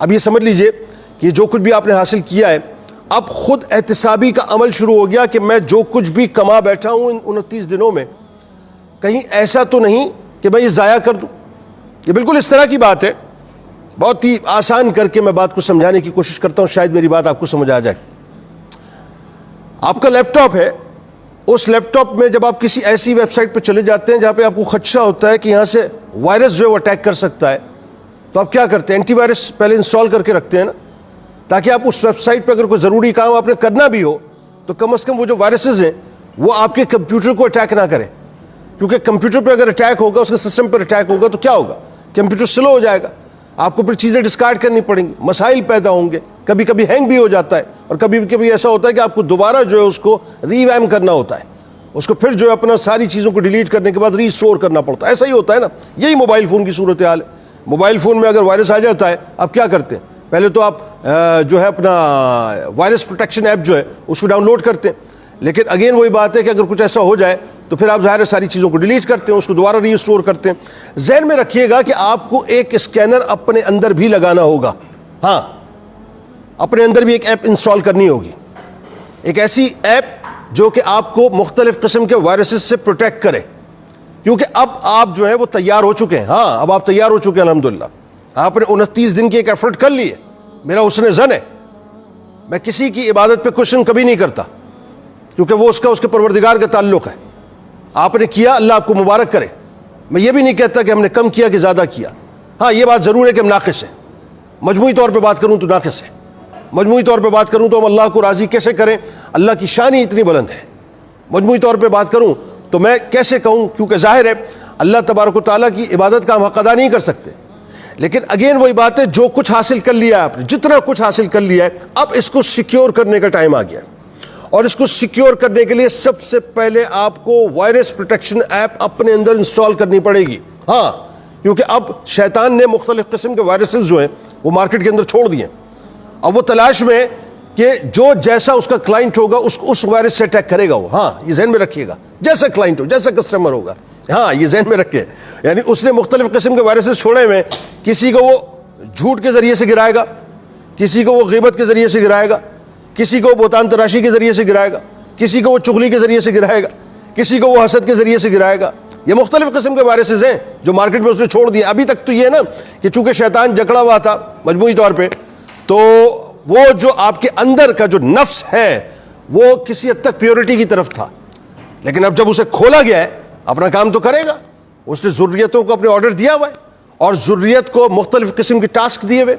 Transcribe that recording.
اب یہ سمجھ لیجئے کہ جو کچھ بھی آپ نے حاصل کیا ہے اب خود احتسابی کا عمل شروع ہو گیا کہ میں جو کچھ بھی کما بیٹھا ہوں ان 29 دنوں میں کہیں ایسا تو نہیں کہ میں یہ ضائع کر دوں. یہ بالکل اس طرح کی بات ہے. بہت ہی آسان کر کے میں بات کو سمجھانے کی کوشش کرتا ہوں, شاید میری بات آپ کو سمجھ آ جائے. آپ کا لیپ ٹاپ ہے, اس لیپ ٹاپ میں جب آپ کسی ایسی ویب سائٹ پہ چلے جاتے ہیں جہاں پہ آپ کو خدشہ ہوتا ہے کہ یہاں سے وائرس جو ہے وہ اٹیک کر سکتا ہے, تو آپ کیا کرتے ہیں؟ اینٹی وائرس پہلے انسٹال کر کے رکھتے ہیں نا, تاکہ آپ اس ویب سائٹ پہ اگر کوئی ضروری کام آپ نے کرنا بھی ہو تو کم از کم وہ جو وائرسز ہیں وہ آپ کے کمپیوٹر کو اٹیک نہ کریں. کیونکہ کمپیوٹر پہ اگر اٹیک ہوگا, اس کے سسٹم پر اٹیک ہوگا تو کیا ہوگا؟ کمپیوٹر سلو ہو جائے گا, آپ کو پھر چیزیں ڈسکارڈ کرنی پڑیں گی, مسائل پیدا ہوں گے, کبھی کبھی ہینگ بھی ہو جاتا ہے, اور کبھی کبھی ایسا ہوتا ہے کہ آپ کو دوبارہ جو ہے اس کو ریویم کرنا ہوتا ہے, اس کو پھر جو ہے اپنا ساری چیزوں کو ڈیلیٹ کرنے کے بعد ریسٹور کرنا پڑتا ہے. ایسا ہی ہوتا ہے نا, یہی موبائل فون کی صورتحال ہے. موبائل فون میں اگر وائرس آ جاتا ہے آپ کیا کرتے ہیں؟ پہلے تو آپ جو ہے اپنا وائرس پروٹیکشن ایپ جو ہے اس کو ڈاؤن لوڈ کرتے ہیں, لیکن اگین وہی بات ہے کہ اگر کچھ ایسا ہو جائے تو پھر آپ ظاہر ہے ساری چیزوں کو ڈیلیٹ کرتے ہیں, اس کو دوبارہ ری اسٹور کرتے ہیں. ذہن میں رکھیے گا کہ آپ کو ایک اسکینر اپنے اندر بھی لگانا ہوگا. ہاں, اپنے اندر بھی ایک ایپ انسٹال کرنی ہوگی, ایک ایسی ایپ جو کہ آپ کو مختلف قسم کے وائرسز سے پروٹیکٹ کرے, کیونکہ اب آپ جو ہے وہ تیار ہو چکے ہیں. ہاں, اب آپ تیار ہو چکے ہیں الحمدللہ. آپ نے 29 دن کی ایک ایفرٹ کر لی ہے. میرا حسن ظن ہے, میں کسی کی عبادت پہ کوشچن کبھی نہیں کرتا, کیونکہ وہ اس کے پروردگار کا تعلق ہے. آپ نے کیا, اللہ آپ کو مبارک کرے. میں یہ بھی نہیں کہتا کہ ہم نے کم کیا کہ زیادہ کیا. ہاں, یہ بات ضرور ہے کہ ہم ناقص ہیں. مجموعی طور پہ بات کروں تو ناقص ہے. مجموعی طور پہ بات کروں تو ہم اللہ کو راضی کیسے کریں؟ اللہ کی شان ہی اتنی بلند ہے. مجموعی طور پہ بات کروں تو میں کیسے کہوں؟ کیونکہ ظاہر ہے اللہ تبارک و تعالیٰ کی عبادت کا ہم حق ادا نہیں کر سکتے. لیکن اگین وہی بات ہے, جو کچھ حاصل کر لیا ہے آپ نے, جتنا کچھ حاصل کر لیا ہے, اب اس کو سیکیور کرنے کا ٹائم آ گیا. اور اس کو سیکیور کرنے کے لیے سب سے پہلے آپ کو وائرس پروٹیکشن ایپ اپنے اندر انسٹال کرنی پڑے گی. ہاں, کیونکہ اب شیطان نے مختلف قسم کے وائرسز جو ہیں وہ مارکیٹ کے اندر چھوڑ دیے. اب وہ تلاش میں کہ جو جیسا اس کا کلائنٹ ہوگا اس وائرس سے اٹیک کرے گا وہ. ہاں, یہ ذہن میں رکھیے گا, جیسا کلائنٹ ہو, جیسا کسٹمر ہوگا. ہاں, یہ ذہن میں رکھے. یعنی اس نے مختلف قسم کے وائرسز چھوڑے ہوئے, کسی کو وہ جھوٹ کے ذریعے سے گرائے گا, کسی کو وہ غیبت کے ذریعے سے گرائے گا, کسی کو بہتان تراشی کے ذریعے سے گرائے گا, کسی کو وہ چغلی کے ذریعے سے گرائے گا, کسی کو وہ حسد کے ذریعے سے گرائے گا. یہ مختلف قسم کے وائرسز ہیں جو مارکیٹ میں اس نے چھوڑ دیے. ابھی تک تو یہ ہے نا کہ چونکہ شیطان جکڑا ہوا تھا مجموعی طور پہ, تو وہ جو آپ کے اندر کا جو نفس ہے وہ کسی حد تک پیورٹی کی طرف تھا. لیکن اب جب اسے کھولا گیا ہے, اپنا کام تو کرے گا. اس نے ذریتوں کو اپنے آرڈر دیا ہوا ہے, اور ذریت کو مختلف قسم کے ٹاسک دیے ہوئے.